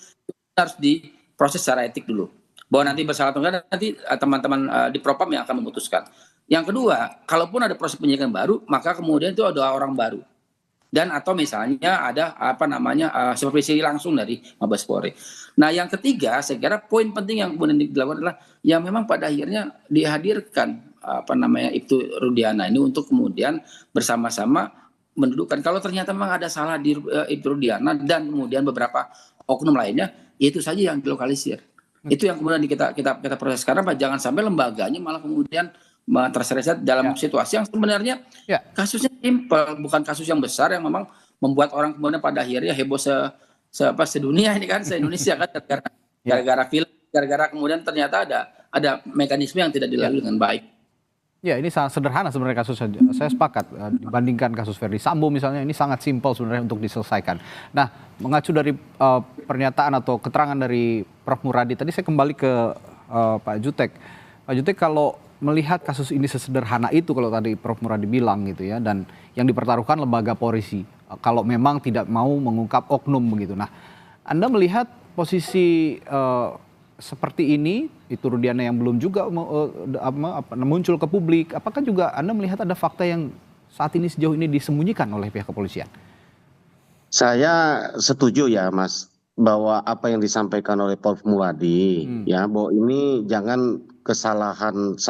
harus diproses secara etik dulu. Bahwa nanti bersalah atau enggak nanti teman-teman di Propam yang akan memutuskan. Yang kedua, kalaupun ada proses penyidikan baru, maka kemudian itu ada orang baru. Dan atau misalnya ada supervisi langsung dari Mabes Polri. Nah, yang ketiga, saya kira poin penting yang kemudian dilakukan adalah yang memang pada akhirnya dihadirkan Ibtu Rudiana ini untuk kemudian bersama-sama mendudukkan. Kalau ternyata memang ada salah di Ibtu Rudiana dan kemudian beberapa oknum lainnya, itu saja yang dilokalisir. Itu yang kemudian kita proses sekarang, Pak. Jangan sampai lembaganya malah kemudian terseret dalam situasi yang sebenarnya kasusnya simpel, bukan kasus yang besar yang memang membuat orang kemudian pada akhirnya heboh sedunia ini kan, se-Indonesia kan gara-gara film, gara-gara kemudian ternyata ada mekanisme yang tidak dilalui dengan baik. Ya, ini sangat sederhana sebenarnya kasusnya. Saya sepakat dibandingkan kasus Ferry Sambo misalnya, ini sangat simpel sebenarnya untuk diselesaikan. Nah, mengacu dari pernyataan atau keterangan dari Prof. Muradi tadi, saya kembali ke Pak Jutek. Pak Jutek, kalau melihat kasus ini sesederhana itu kalau tadi Prof. Muradi bilang gitu ya, dan yang dipertaruhkan lembaga polisi kalau memang tidak mau mengungkap oknum begitu. Nah, Anda melihat posisi seperti ini, itu Rudiana yang belum juga muncul ke publik, apakah juga Anda melihat ada fakta yang saat ini sejauh ini disembunyikan oleh pihak kepolisian? Saya setuju ya Mas, bahwa apa yang disampaikan oleh Prof. Muradi ya, bahwa ini jangan kesalahan 1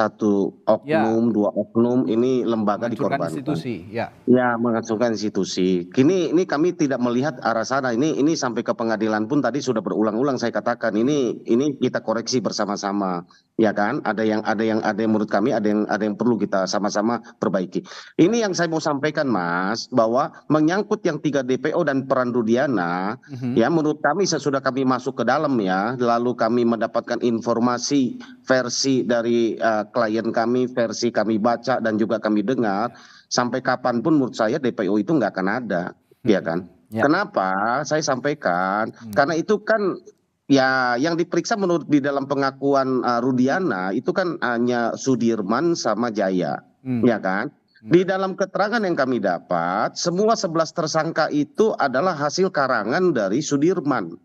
oknum, 2 oknum, ini lembaga dikorbankan. Institusi, ya, menghancurkan institusi. Ini kami tidak melihat arah sana. Ini sampai ke pengadilan pun tadi sudah berulang-ulang saya katakan. Ini kita koreksi bersama-sama, ya kan? Ada yang menurut kami ada yang perlu kita sama-sama perbaiki. Ini yang saya mau sampaikan Mas, bahwa menyangkut yang 3 DPO dan peran Rudiana, ya menurut kami sesudah kami masuk ke dalam ya, lalu kami mendapatkan informasi versi versi dari klien kami, versi kami baca dan juga kami dengar, sampai kapanpun menurut saya DPO itu nggak akan ada, ya kan? Kenapa saya sampaikan? Karena itu kan ya yang diperiksa menurut di dalam pengakuan Rudiana itu kan hanya Sudirman sama Jaya, ya kan? Di dalam keterangan yang kami dapat, semua 11 tersangka itu adalah hasil karangan dari Sudirman,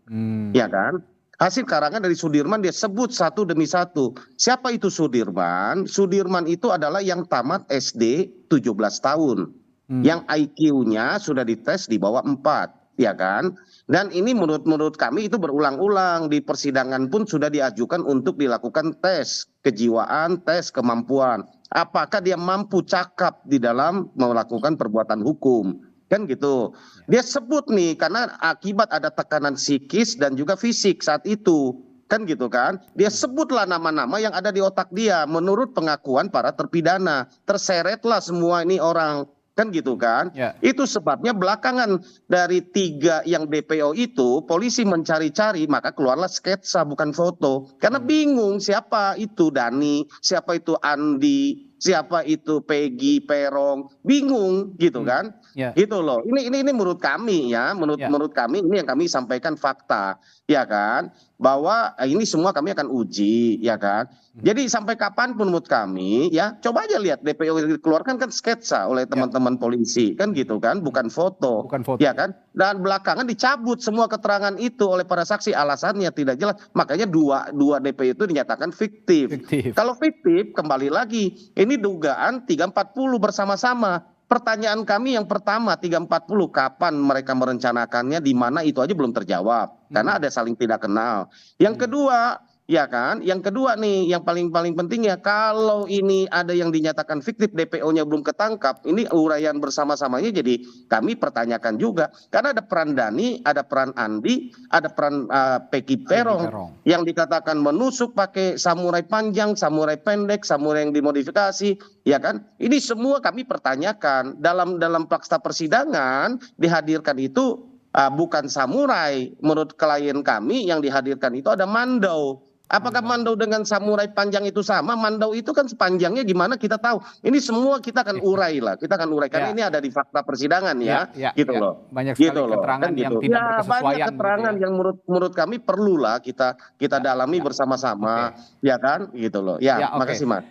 ya kan? Hasil karangan dari Sudirman dia sebut satu demi satu. Siapa itu Sudirman? Sudirman itu adalah yang tamat SD 17 tahun. Yang IQ-nya sudah dites di bawah 4, ya kan? Dan ini menurut kami itu berulang-ulang di persidangan pun sudah diajukan untuk dilakukan tes kejiwaan, tes kemampuan. Apakah dia mampu cakap di dalam melakukan perbuatan hukum? Kan gitu. Dia sebut nih karena akibat ada tekanan psikis dan juga fisik saat itu. Kan gitu kan. Dia sebutlah nama-nama yang ada di otak dia menurut pengakuan para terpidana. Terseretlah semua ini orang. Kan gitu kan. Itu sebabnya belakangan dari 3 yang DPO itu polisi mencari-cari, maka keluarlah sketsa bukan foto. Karena bingung siapa itu Dani, siapa itu Andi, siapa itu Peggy, Perong, bingung gitu kan. Gitu loh. Ini menurut kami ya, menurut kami ini yang kami sampaikan fakta, ya kan, bahwa ini semua kami akan uji, ya kan. Jadi sampai kapanpun menurut kami ya, coba aja lihat DPO yang dikeluarkan kan sketsa oleh teman-teman polisi, kan gitu kan, bukan foto, ya kan. Dan belakangan dicabut semua keterangan itu oleh para saksi, alasannya tidak jelas. Makanya dua DPO itu dinyatakan fiktif. Kalau fiktif kembali lagi, ini dugaan 340 bersama-sama. Pertanyaan kami yang pertama 340 kapan mereka merencanakannya, di mana itu aja belum terjawab karena ada saling tidak kenal. Yang kedua, ya kan, yang kedua nih yang paling penting ya, kalau ini ada yang dinyatakan fiktif DPO-nya belum ketangkap, ini uraian bersama-samanya jadi kami pertanyakan juga karena ada peran Dani, ada peran Andi, ada peran Peggy Perong yang dikatakan menusuk pakai samurai panjang, samurai pendek, samurai yang dimodifikasi, ya kan. Ini semua kami pertanyakan dalam fakta persidangan dihadirkan itu bukan samurai. Menurut klien kami yang dihadirkan itu ada mandau. Apakah mandau dengan samurai panjang itu sama? Mandau itu kan sepanjangnya gimana kita tahu. Ini semua kita akan urai lah. Kita akan urai karena ini ada di fakta persidangan ya. Gitu loh. Banyak sekali gitu keterangan kan yang gitu. tidak berkesesuaian. Banyak keterangan yang menurut kami perlulah kita dalami bersama-sama, ya kan? Gitu loh. Ya, makasih Mas.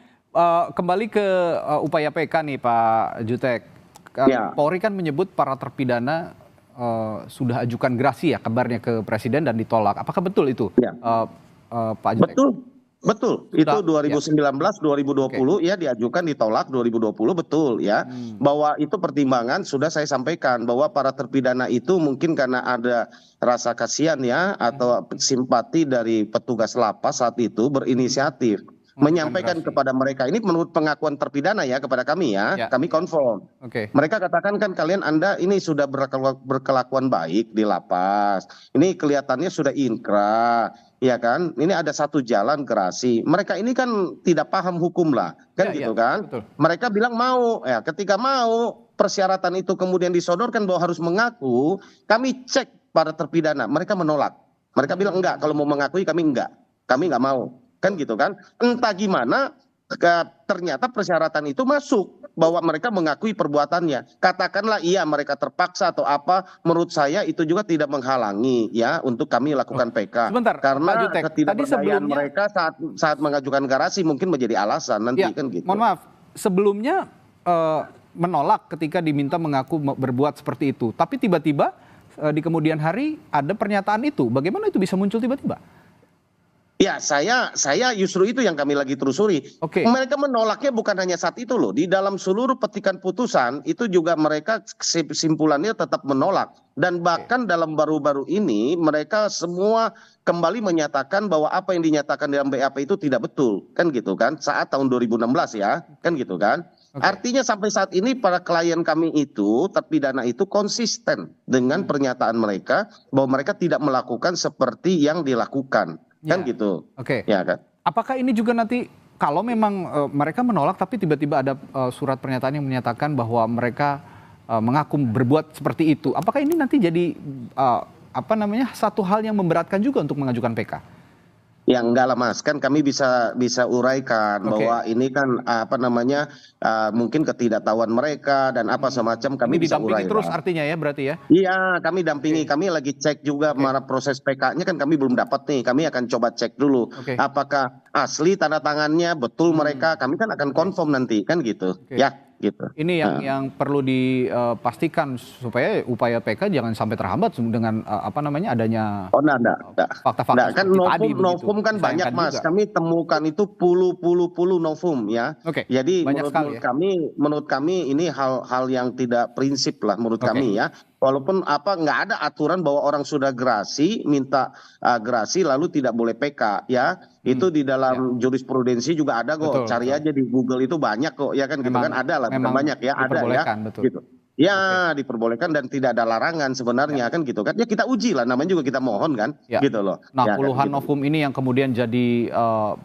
Kembali ke upaya PK nih Pak Jutek. Polri kan menyebut para terpidana sudah ajukan gerasi ya kabarnya ke Presiden dan ditolak. Apakah betul itu? Pak Jutek? Betul. Itu 2019, 2020 ya diajukan, ditolak 2020, betul ya. Bahwa itu pertimbangan sudah saya sampaikan bahwa para terpidana itu mungkin karena ada rasa kasihan ya atau simpati dari petugas lapas saat itu berinisiatif menyampaikan kepada mereka, ini menurut pengakuan terpidana ya kepada kami ya, kami konfirm. Mereka katakan kan kalian Anda ini sudah berkelakuan baik di lapas, ini kelihatannya sudah inkrah, ya kan, ini ada satu jalan gerasi. Mereka ini kan tidak paham hukum lah, kan gitu kan. Mereka bilang mau, ya ketika mau persyaratan itu kemudian disodorkan bahwa harus mengaku, kami cek para terpidana, mereka menolak. Mereka bilang enggak, kalau mau mengakui kami enggak mau. Kan gitu kan, entah gimana ternyata persyaratan itu masuk bahwa mereka mengakui perbuatannya. Katakanlah iya mereka terpaksa atau apa, menurut saya itu juga tidak menghalangi ya untuk kami lakukan PK. Sebentar, karena Pak Jutek, ketidakberdayaan mereka saat mengajukan gerasi mungkin menjadi alasan nanti kan gitu. Mohon maaf, sebelumnya menolak ketika diminta mengaku berbuat seperti itu, tapi tiba-tiba di kemudian hari ada pernyataan itu. Bagaimana itu bisa muncul tiba-tiba? Ya, saya justru itu yang kami lagi telusuri. Mereka menolaknya bukan hanya saat itu loh. Di dalam seluruh petikan putusan itu juga mereka kesimpulannya tetap menolak. Dan bahkan dalam baru-baru ini mereka semua kembali menyatakan bahwa apa yang dinyatakan dalam BAP itu tidak betul. Kan gitu kan. Saat tahun 2016 ya. Kan gitu kan. Artinya sampai saat ini para klien kami itu, terpidana itu konsisten dengan pernyataan mereka bahwa mereka tidak melakukan seperti yang dilakukan. Kan gitu. Ya kan. Apakah ini juga nanti kalau memang mereka menolak tapi tiba-tiba ada surat pernyataan yang menyatakan bahwa mereka mengaku berbuat seperti itu, apakah ini nanti jadi satu hal yang memberatkan juga untuk mengajukan PK? Ya enggak lah Mas, kan kami bisa uraikan bahwa ini kan mungkin ketidaktahuan mereka dan apa semacam, kami Ini bisa didampingi urai terus lah. artinya ya berarti ya? Iya, kami dampingi, kami lagi cek juga mana proses PK-nya kan kami belum dapat nih, kami akan coba cek dulu apakah asli tanda tangannya betul mereka, kami kan akan confirm nanti kan gitu, ya gitu. Ini yang perlu dipastikan supaya upaya PK jangan sampai terhambat dengan adanya fakta-fakta kan novum kan banyak Mas, kami temukan itu puluh novum ya. Jadi menurut kami ini hal yang tidak prinsip lah menurut kami ya. Walaupun nggak ada aturan bahwa orang sudah gerasi minta gerasi lalu tidak boleh PK ya. Itu di dalam jurisprudensi juga ada kok. Cari aja di Google itu banyak kok ya kan gitu kan, ada lah, bukan banyak ya, ada ya gitu. Ya diperbolehkan dan tidak ada larangan sebenarnya kan gitu kan. Ya kita uji lah, namanya juga kita mohon kan gitu loh. Nah puluhan novum ini yang kemudian jadi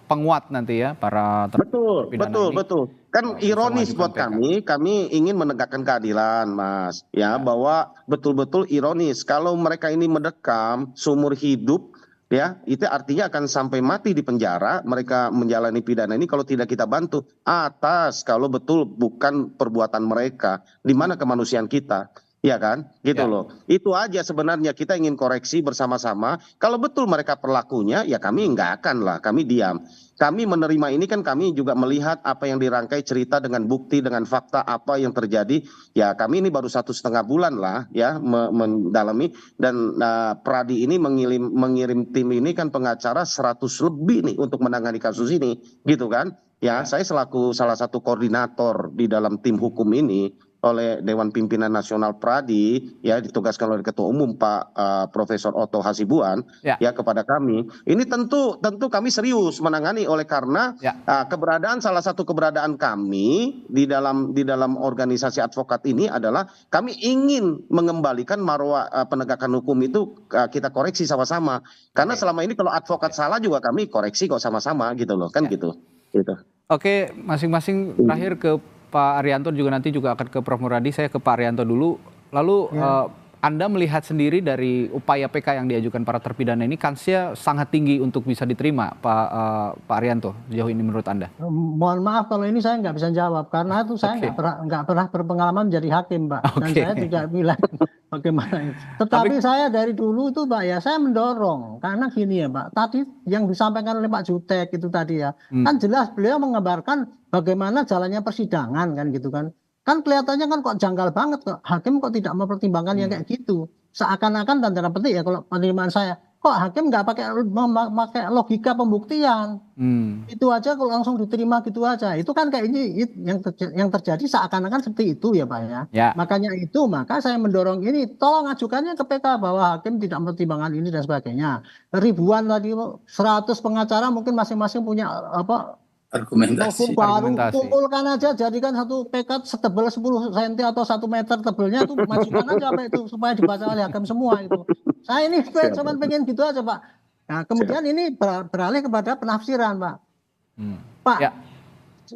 penguat nanti ya para terpidana ini. Betul. Kan ironis buat kami ingin menegakkan keadilan Mas ya, bahwa betul-betul ironis kalau mereka ini mendekam seumur hidup ya, itu artinya akan sampai mati di penjara mereka menjalani pidana ini kalau tidak kita bantu kalau betul bukan perbuatan mereka, di mana kemanusiaan kita, ya kan gitu loh. Itu aja sebenarnya kita ingin koreksi bersama-sama. Kalau betul mereka perlakunya ya kami nggak akan lah, kami diam. Kami menerima ini kan, kami juga melihat apa yang dirangkai cerita dengan bukti, dengan fakta apa yang terjadi. Ya kami ini baru 1,5 bulan lah ya mendalami, dan Pradi ini mengirim tim ini kan pengacara 100 lebih nih untuk menangani kasus ini gitu kan. Ya saya selaku salah satu koordinator di dalam tim hukum ini oleh Dewan Pimpinan Nasional Pradi ya, ditugaskan oleh Ketua Umum Pak Profesor Otto Hasibuan ya kepada kami. Ini tentu kami serius menangani, oleh karena salah satu keberadaan kami di dalam organisasi advokat ini adalah kami ingin mengembalikan marwah penegakan hukum itu, kita koreksi sama-sama. Karena selama ini kalau advokat salah juga kami koreksi kok sama-sama gitu loh kan gitu. Oke, masing-masing terakhir ke Pak Arianto, juga nanti akan ke Prof Muradi. Saya ke Pak Arianto dulu. Lalu Anda melihat sendiri dari upaya PK yang diajukan para terpidana ini, kansnya sangat tinggi untuk bisa diterima, Pak Arianto, sejauh ini menurut Anda? Mohon maaf kalau ini saya nggak bisa jawab, karena itu saya nggak pernah berpengalaman jadi hakim, Pak. Dan saya tidak bilang bagaimana itu. Tetapi saya dari dulu itu Pak ya, saya mendorong, karena gini ya Pak, tadi yang disampaikan oleh Pak Jutek itu tadi ya, kan jelas beliau menggambarkan bagaimana jalannya persidangan kan gitu kan. Kan kelihatannya kan kok janggal banget kok, hakim kok tidak mempertimbangkan yang kayak gitu. Seakan-akan, dan tanda petik ya kalau penerimaan saya, kok hakim nggak pakai logika pembuktian. Itu aja kalau langsung diterima gitu aja. Itu kan kayak ini yang terjadi seakan-akan seperti itu ya Pak ya. Makanya maka saya mendorong ini, tolong ajukannya ke PK bahwa hakim tidak mempertimbangkan ini dan sebagainya. Ribuan tadi, 100 pengacara mungkin masing-masing punya argumentasi. Kumpulkan aja, jadikan satu PK setebal 10 cm atau 1 meter tebelnya tuh, majukan aja Pak itu supaya dibaca oleh hakim semua itu. Saya ini cuma pengen gitu aja Pak. Nah kemudian ini beralih kepada penafsiran Pak.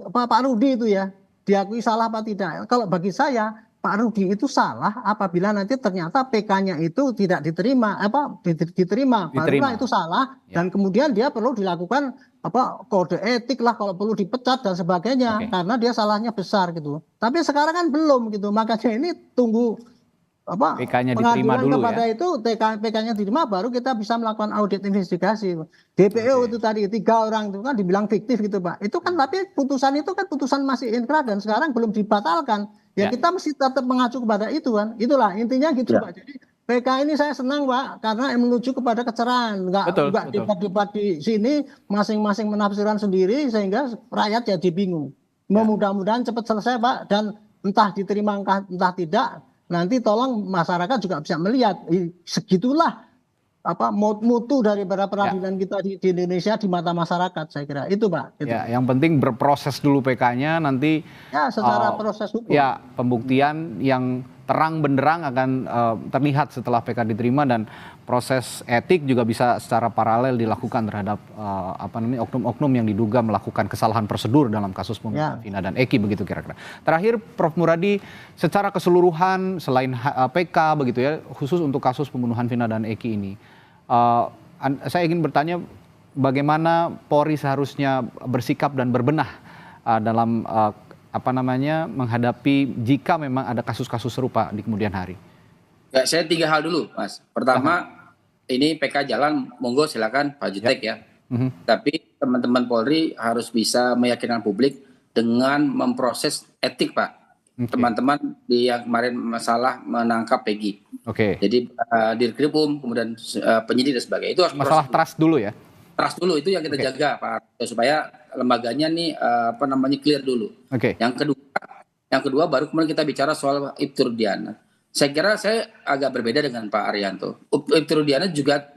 Pak Rudi itu ya, diakui salah apa tidak? Kalau bagi saya Pak Rudi itu salah apabila nanti ternyata PK-nya itu tidak diterima, barulah itu salah, dan kemudian dia perlu dilakukan kode etik lah, kalau perlu dipecat dan sebagainya, karena dia salahnya besar gitu. Tapi sekarang kan belum gitu, makanya ini tunggu PK-nya diterima dulu kepada ya. itu PK-nya diterima, baru kita bisa melakukan audit investigasi. DPO itu tadi 3 orang itu kan dibilang fiktif gitu Pak. Itu kan tapi putusan itu kan putusan masih inkrah dan sekarang belum dibatalkan. Ya kita mesti tetap mengacu kepada itu kan. Itulah intinya gitu Pak. Jadi PK ini saya senang Pak, karena menuju kepada kecerahan. Enggak debat-debat di sini masing-masing menafsirkan sendiri sehingga rakyat jadi bingung. Mudah-mudahan cepat selesai Pak, dan entah diterima entah tidak, nanti tolong masyarakat juga bisa melihat segitulah mutu dari para peradilan kita di Indonesia di mata masyarakat, saya kira itu Pak. Ya, yang penting berproses dulu PK-nya, nanti secara proses hukum. Ya, pembuktian yang terang benderang akan terlihat setelah PK diterima, dan proses etik juga bisa secara paralel dilakukan terhadap oknum-oknum yang diduga melakukan kesalahan prosedur dalam kasus pembunuhan Vina dan Eki, begitu kira-kira. Terakhir Prof Muradi, secara keseluruhan selain PK begitu ya, khusus untuk kasus pembunuhan Vina dan Eki ini, saya ingin bertanya, bagaimana Polri seharusnya bersikap dan berbenah dalam menghadapi jika memang ada kasus-kasus serupa di kemudian hari? Ya, saya 3 hal dulu, Mas. Pertama, ini PK jalan, monggo silakan Pak Jutek ya. Tapi teman-teman Polri harus bisa meyakinkan publik dengan memproses etik, Pak. Teman-teman yang kemarin masalah menangkap Peggy. Jadi Dirkrimum, kemudian penyidik dan sebagainya. Itu harus masalah trust dulu ya. Trust dulu itu yang kita jaga, Pak, supaya lembaganya nih clear dulu. Yang kedua baru kemudian kita bicara soal Ibtu Rudiana. Saya kira saya agak berbeda dengan Pak Arianto. Ibtu Rudiana juga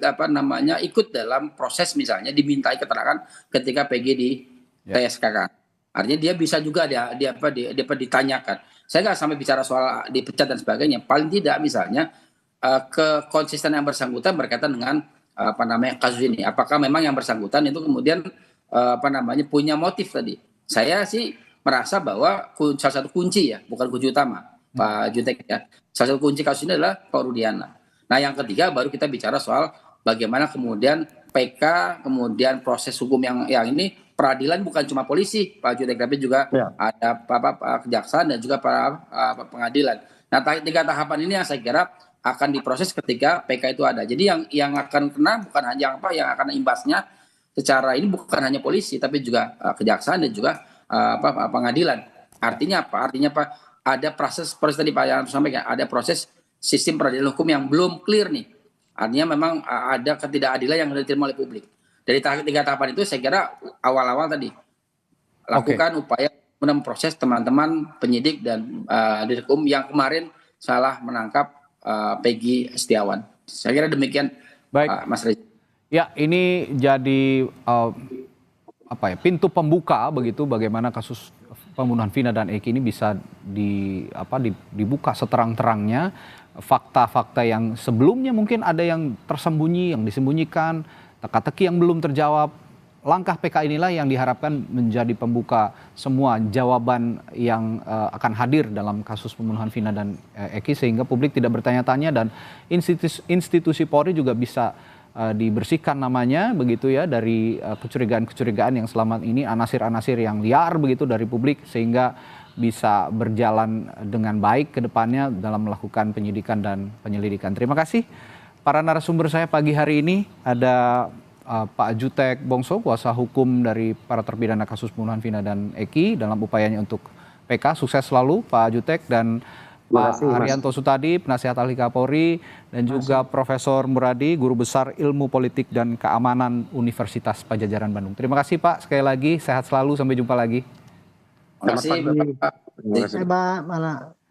ikut dalam proses, misalnya dimintai keterangan ketika PG di TSK kan. Artinya dia bisa juga ditanyakan. Saya nggak sampai bicara soal dipecat dan sebagainya. Paling tidak misalnya kekonsistenan yang bersangkutan berkaitan dengan kasus ini. Apakah memang yang bersangkutan itu kemudian punya motif tadi? Saya sih merasa bahwa salah satu kunci ya, bukan kunci utama, Pak Jutek ya. Salah satu kunci kasus ini adalah Pak Rudiana. Nah, yang ketiga baru kita bicara soal bagaimana kemudian PK, kemudian proses hukum yang ini, peradilan bukan cuma polisi, Pak Jutek, tapi juga ada kejaksaan dan juga para pengadilan. Nah, 3 tahapan ini yang saya kira akan diproses ketika PK itu ada. Jadi yang akan kena bukan hanya yang akan imbasnya secara ini bukan hanya polisi, tapi juga kejaksaan dan juga pengadilan. Artinya apa? Ada proses tadi Pak yang sampaikan, ada proses sistem peradilan hukum yang belum clear nih. Artinya memang ada ketidakadilan yang diterima oleh publik. Dari 3 tahapan itu saya kira awal-awal tadi lakukan upaya memproses teman-teman penyidik dan Dirkrim yang kemarin salah menangkap Peggy Setiawan. Saya kira demikian, Mas Reza. Ya, ini jadi pintu pembuka begitu bagaimana kasus pembunuhan Vina dan Eki ini bisa dibuka seterang-terangnya, fakta-fakta yang sebelumnya mungkin ada yang tersembunyi, yang disembunyikan, teka-teki yang belum terjawab. Langkah PK inilah yang diharapkan menjadi pembuka semua jawaban yang akan hadir dalam kasus pembunuhan Vina dan Eki, sehingga publik tidak bertanya-tanya dan institusi Polri juga bisa dibersihkan namanya begitu ya dari kecurigaan-kecurigaan yang selama ini, anasir-anasir yang liar begitu dari publik, sehingga bisa berjalan dengan baik ke depannya dalam melakukan penyidikan dan penyelidikan. Terima kasih para narasumber saya pagi hari ini. Ada Pak Jutek Bongso, kuasa hukum dari para terpidana kasus pembunuhan Vina dan Eki dalam upayanya untuk PK. Sukses selalu Pak Jutek, dan Pak Arianto Sutadi, penasihat ahli Kapolri, dan juga Profesor Muradi, Guru Besar Ilmu Politik dan Keamanan Universitas Padjadjaran Bandung. Terima kasih Pak, sekali lagi sehat selalu, sampai jumpa lagi. Terima kasih Bapak. Terima kasih Pak.